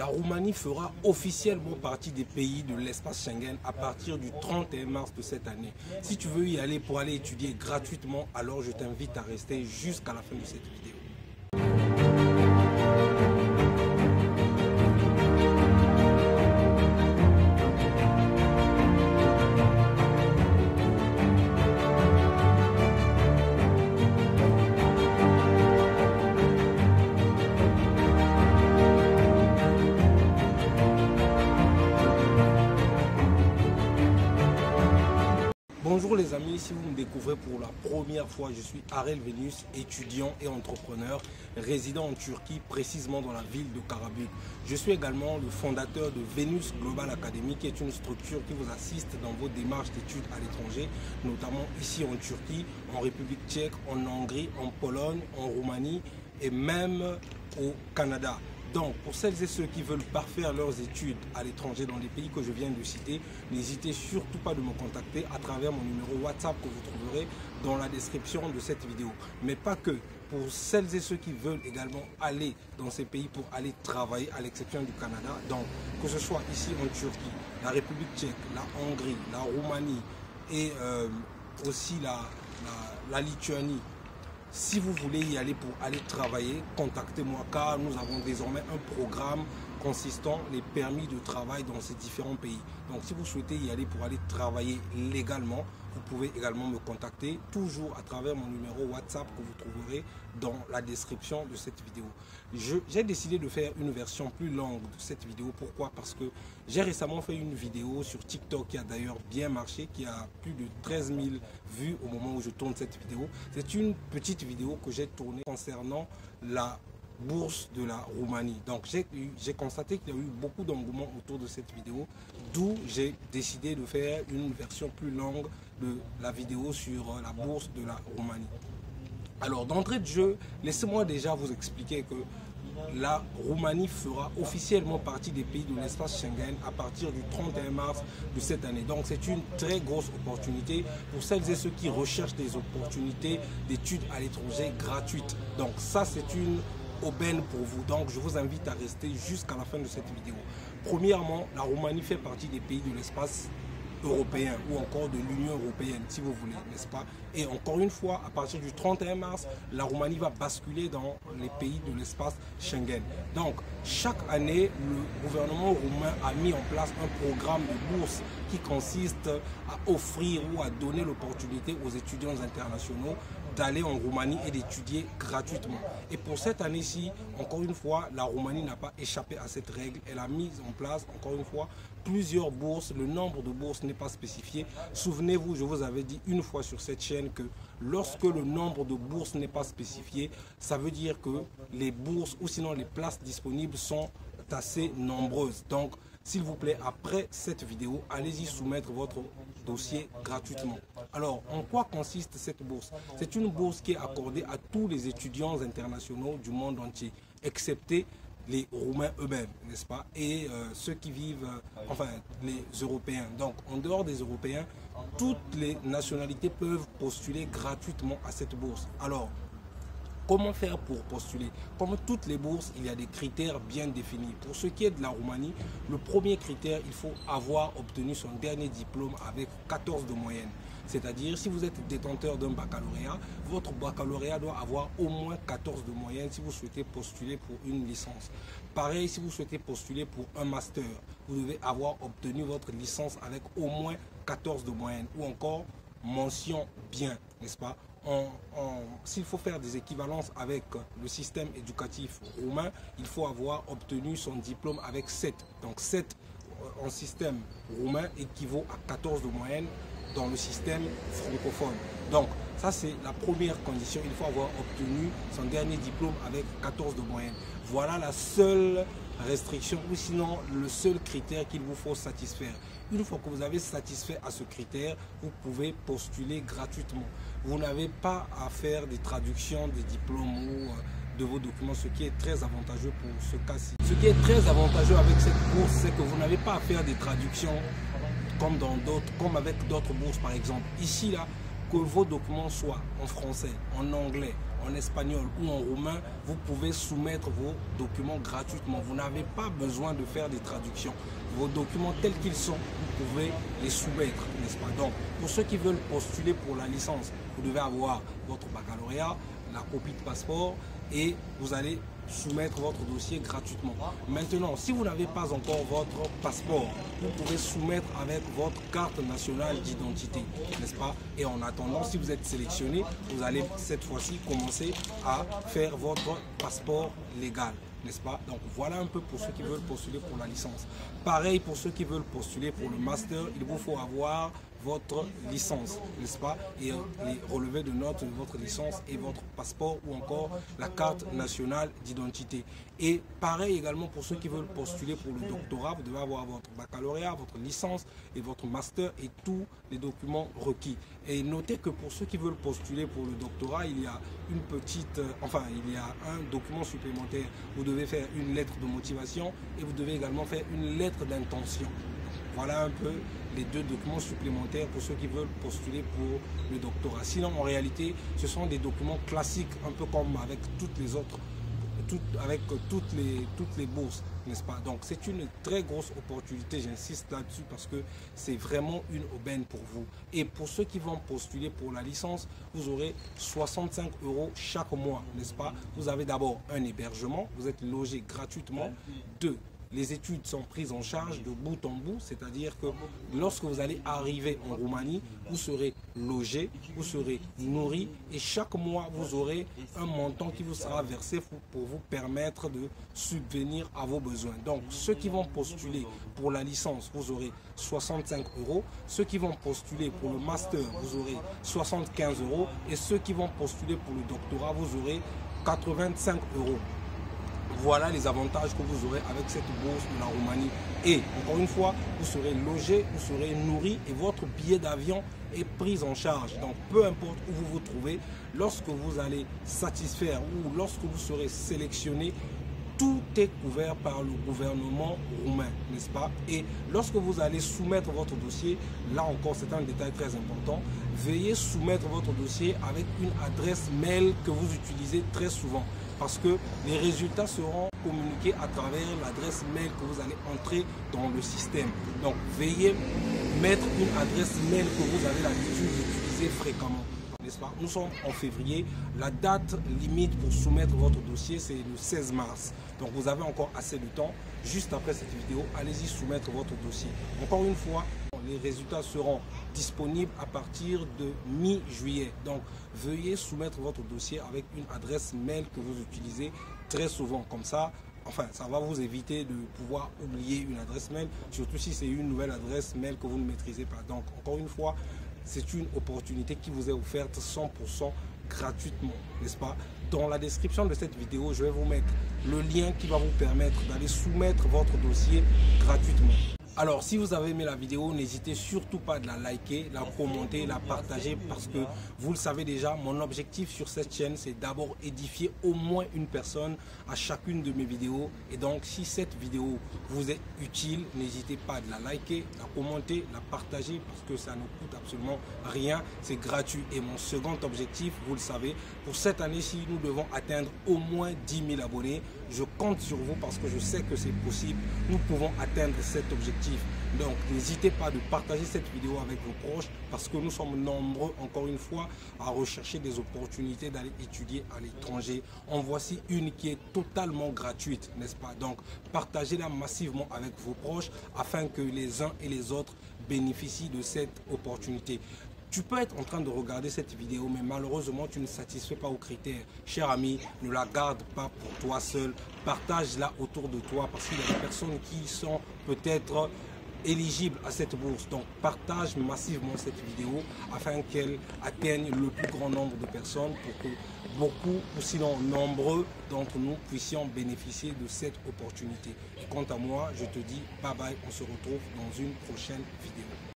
La Roumanie fera officiellement partie des pays de l'espace Schengen à partir du 31 mars de cette année. Si tu veux y aller pour aller étudier gratuitement, alors je t'invite à rester jusqu'à la fin de cette vidéo. Bonjour les amis, si vous me découvrez pour la première fois, je suis Arel Venus, étudiant et entrepreneur, résident en Turquie, précisément dans la ville de Karabük. Je suis également le fondateur de Venus Global Academy, qui est une structure qui vous assiste dans vos démarches d'études à l'étranger, notamment ici en Turquie, en République tchèque, en Hongrie, en Pologne, en Roumanie et même au Canada. Donc, pour celles et ceux qui veulent parfaire leurs études à l'étranger dans les pays que je viens de citer, n'hésitez surtout pas de me contacter à travers mon numéro WhatsApp que vous trouverez dans la description de cette vidéo. Mais pas que. Pour celles et ceux qui veulent également aller dans ces pays pour aller travailler, à l'exception du Canada, donc que ce soit ici en Turquie, la République tchèque, la Hongrie, la Roumanie et aussi la Lituanie. Si vous voulez y aller pour aller travailler, contactez-moi car nous avons désormais un programme consistant les permis de travail dans ces différents pays. Donc si vous souhaitez y aller pour aller travailler légalement, vous pouvez également me contacter toujours à travers mon numéro WhatsApp que vous trouverez dans la description de cette vidéo. J'ai décidé de faire une version plus longue de cette vidéo. Pourquoi? Parce que j'ai récemment fait une vidéo sur TikTok qui a d'ailleurs bien marché, qui a plus de 13 000 vues au moment où je tourne cette vidéo. C'est une petite vidéo que j'ai tournée concernant la bourse de la Roumanie. Donc j'ai constaté qu'il y a eu beaucoup d'engouement autour de cette vidéo, d'où j'ai décidé de faire une version plus longue de la vidéo sur la bourse de la Roumanie. Alors d'entrée de jeu, laissez-moi déjà vous expliquer que la Roumanie fera officiellement partie des pays de l'espace Schengen à partir du 31 mars de cette année. Donc c'est une très grosse opportunité pour celles et ceux qui recherchent des opportunités d'études à l'étranger gratuites. Donc ça c'est une aubaine pour vous. Donc je vous invite à rester jusqu'à la fin de cette vidéo. Premièrement, la Roumanie fait partie des pays de l'espace européen ou encore de l'Union européenne si vous voulez, n'est-ce pas? Et encore une fois, à partir du 31 mars, la Roumanie va basculer dans les pays de l'espace Schengen. Donc chaque année, le gouvernement roumain a mis en place un programme de bourse qui consiste à offrir ou à donner l'opportunité aux étudiants internationaux d'aller en Roumanie et d'étudier gratuitement. Et pour cette année-ci, encore une fois, la Roumanie n'a pas échappé à cette règle. Elle a mis en place, encore une fois, plusieurs bourses. Le nombre de bourses n'est pas spécifié. Souvenez-vous, je vous avais dit une fois sur cette chaîne que lorsque le nombre de bourses n'est pas spécifié, ça veut dire que les bourses ou sinon les places disponibles sont assez nombreuses. Donc, s'il vous plaît, après cette vidéo, allez-y soumettre votre dossier gratuitement. Alors, en quoi consiste cette bourse? C'est une bourse qui est accordée à tous les étudiants internationaux du monde entier, excepté les Roumains eux-mêmes, n'est-ce pas? Et ceux qui vivent, enfin, les Européens. Donc, en dehors des Européens, toutes les nationalités peuvent postuler gratuitement à cette bourse. Alors, comment faire pour postuler? Comme toutes les bourses, il y a des critères bien définis. Pour ce qui est de la Roumanie, le premier critère, il faut avoir obtenu son dernier diplôme avec 14 de moyenne. C'est-à-dire, si vous êtes détenteur d'un baccalauréat, votre baccalauréat doit avoir au moins 14 de moyenne si vous souhaitez postuler pour une licence. Pareil, si vous souhaitez postuler pour un master, vous devez avoir obtenu votre licence avec au moins 14 de moyenne ou encore mention bien, n'est-ce pas? S'il faut faire des équivalences avec le système éducatif roumain, il faut avoir obtenu son diplôme avec 7. Donc 7 en système roumain équivaut à 14 de moyenne dans le système francophone. Donc ça c'est la première condition, il faut avoir obtenu son dernier diplôme avec 14 de moyenne. Voilà la seule restriction ou sinon le seul critère qu'il vous faut satisfaire. Une fois que vous avez satisfait à ce critère, vous pouvez postuler gratuitement. Vous n'avez pas à faire des traductions des diplômes ou de vos documents, ce qui est très avantageux pour ce cas-ci. Ce qui est très avantageux avec cette bourse, c'est que vous n'avez pas à faire des traductions comme avec d'autres bourses par exemple. Ici, là, que vos documents soient en français, en anglais, en espagnol ou en roumain, vous pouvez soumettre vos documents gratuitement. Vous n'avez pas besoin de faire des traductions. Vos documents tels qu'ils sont, vous pouvez les soumettre, n'est-ce pas? Donc, pour ceux qui veulent postuler pour la licence, vous devez avoir votre baccalauréat, la copie de passeport et vous allez soumettre votre dossier gratuitement. Maintenant, si vous n'avez pas encore votre passeport, vous pouvez soumettre avec votre carte nationale d'identité, n'est-ce pas? Et en attendant, si vous êtes sélectionné, vous allez cette fois-ci commencer à faire votre passeport légal, n'est-ce pas? Donc voilà un peu pour ceux qui veulent postuler pour la licence. Pareil pour ceux qui veulent postuler pour le master, il vous faut avoir votre licence, n'est-ce pas? Et les relevés de notes de votre licence et votre passeport ou encore la carte nationale d'identité. Et pareil également pour ceux qui veulent postuler pour le doctorat, vous devez avoir votre baccalauréat, votre licence et votre master et tous les documents requis. Et notez que pour ceux qui veulent postuler pour le doctorat, il y a une petite, il y a un document supplémentaire. Vous devez faire une lettre de motivation et vous devez également faire une lettre d'intention. Voilà un peu les deux documents supplémentaires pour ceux qui veulent postuler pour le doctorat. Sinon, en réalité, ce sont des documents classiques, un peu comme avec toutes les autres, avec toutes les bourses, n'est-ce pas? Donc, c'est une très grosse opportunité, j'insiste là-dessus, parce que c'est vraiment une aubaine pour vous. Et pour ceux qui vont postuler pour la licence, vous aurez 65 € chaque mois, n'est-ce pas? Vous avez d'abord un hébergement, vous êtes logé gratuitement. 2. Les études sont prises en charge de bout en bout, c'est-à-dire que lorsque vous allez arriver en Roumanie, vous serez logé, vous serez nourri et chaque mois, vous aurez un montant qui vous sera versé pour vous permettre de subvenir à vos besoins. Donc, ceux qui vont postuler pour la licence, vous aurez 65 €. Ceux qui vont postuler pour le master, vous aurez 75 €. Et ceux qui vont postuler pour le doctorat, vous aurez 85 €. Voilà les avantages que vous aurez avec cette bourse de la Roumanie. Et encore une fois, vous serez logé, vous serez nourri et votre billet d'avion est pris en charge. Donc peu importe où vous vous trouvez, lorsque vous allez satisfaire ou lorsque vous serez sélectionné, tout est couvert par le gouvernement roumain, n'est-ce pas? Et lorsque vous allez soumettre votre dossier, là encore c'est un détail très important, veuillez soumettre votre dossier avec une adresse mail que vous utilisez très souvent. Parce que les résultats seront communiqués à travers l'adresse mail que vous allez entrer dans le système. Donc, veuillez mettre une adresse mail que vous avez l'habitude d'utiliser fréquemment. N'est-ce pas? Nous sommes en février. La date limite pour soumettre votre dossier, c'est le 16 mars. Donc, vous avez encore assez de temps. Juste après cette vidéo, allez-y soumettre votre dossier. Encore une fois, les résultats seront disponibles à partir de mi-juillet. Donc, veuillez soumettre votre dossier avec une adresse mail que vous utilisez très souvent. Comme ça, ça va vous éviter de pouvoir oublier une adresse mail, surtout si c'est une nouvelle adresse mail que vous ne maîtrisez pas. Donc, encore une fois, c'est une opportunité qui vous est offerte 100% gratuitement, n'est-ce pas? Dans la description de cette vidéo, je vais vous mettre le lien qui va vous permettre d'aller soumettre votre dossier gratuitement. Alors, si vous avez aimé la vidéo, n'hésitez surtout pas de la liker, la commenter, la partager parce que vous le savez déjà, mon objectif sur cette chaîne, c'est d'abord édifier au moins une personne à chacune de mes vidéos. Et donc, si cette vidéo vous est utile, n'hésitez pas de la liker, la commenter, la partager parce que ça ne coûte absolument rien, c'est gratuit. Et mon second objectif, vous le savez, pour cette année-ci, nous devons atteindre au moins 10 000 abonnés. Je compte sur vous parce que je sais que c'est possible. Nous pouvons atteindre cet objectif. Donc, n'hésitez pas de partager cette vidéo avec vos proches parce que nous sommes nombreux, encore une fois, à rechercher des opportunités d'aller étudier à l'étranger. En voici une qui est totalement gratuite, n'est-ce pas? Donc, partagez-la massivement avec vos proches afin que les uns et les autres bénéficient de cette opportunité. Tu peux être en train de regarder cette vidéo, mais malheureusement, tu ne satisfais pas aux critères. Cher ami, ne la garde pas pour toi seul. Partage-la autour de toi parce qu'il y a des personnes qui sont peut-être éligibles à cette bourse. Donc, partage massivement cette vidéo afin qu'elle atteigne le plus grand nombre de personnes pour que beaucoup, ou sinon nombreux d'entre nous puissions bénéficier de cette opportunité. Et quant à moi, je te dis bye bye, on se retrouve dans une prochaine vidéo.